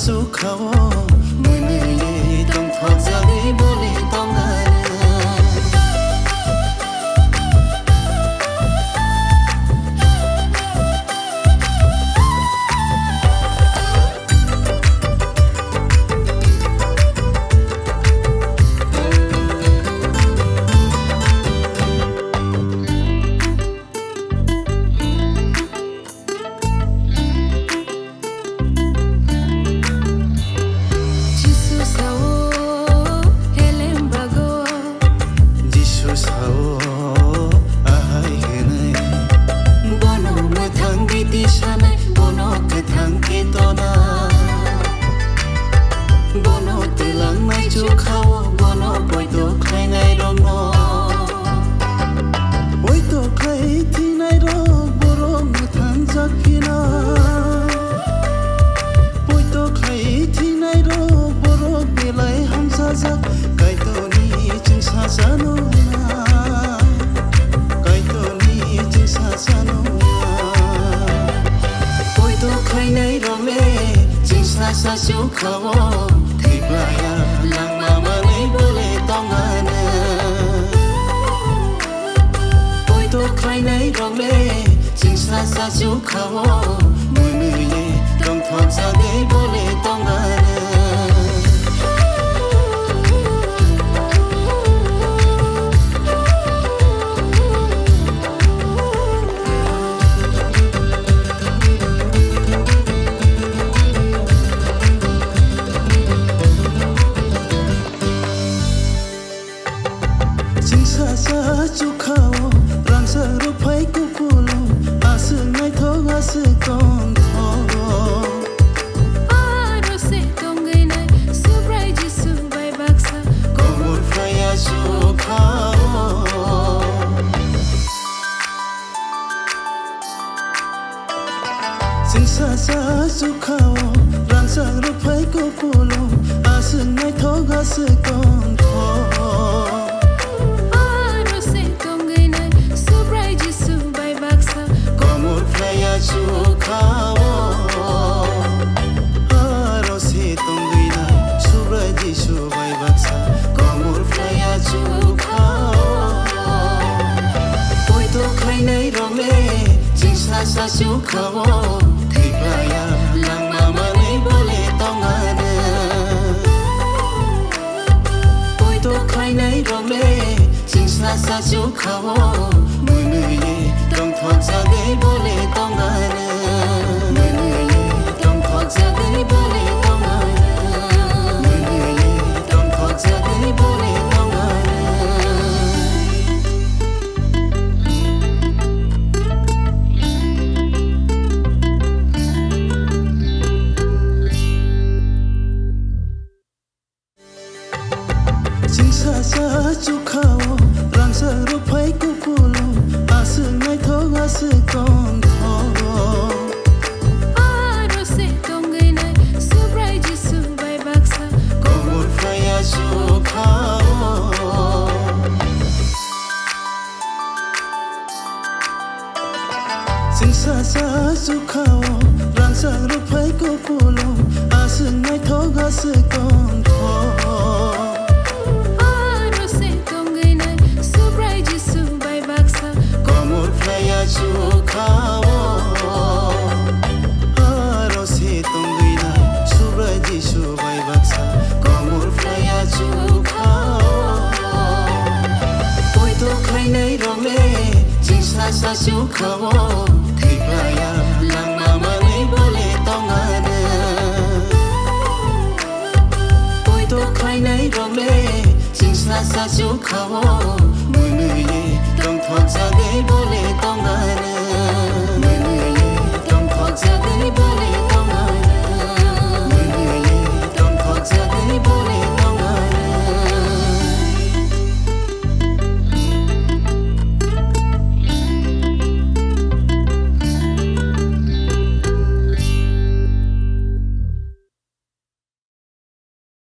sukawo Mune tong thok jagi bole tong sukawo thibaya lang mama nei bole tong ana Poi to khai nei rong le jing sa sukawo mune ye tong thok jagi bole tong ana Sukawo rang sa ru phai ku pulu asu nai tho asu kong tho aro se tong gai nai subrai ji su bai baksa komur phaya sukawo singsa sa sukawo rang sa ru phai ku pulu asu nai tho asu kong tho sukawo aro se tongui na subraji subai baksa komur flaya sukawo Poi to khai nei rong le jingsa sukawo thibaya lang mama nei bole tong ana Poi to khai nei rong le jingsa sukawo mune ye tong thok jagi bole tong ana sukawo rang sa ru phai ku pulu asu ngai tho asu kong tho aro se tong gai nai subrai ji su bai baksa komur phaya sukawo singsa sukawo rang sa ru phai ku pulu asu ngai tho asu kong tho sukawo aro se tongui na subraji subai baksa komur flaya sukawo Poi to khai nei rong le jingsa sukawo thibaya lang mama nei bole tong ana Poi to khai nei rong le jingsa sukawo mune ye tong thok jagi bole tong ana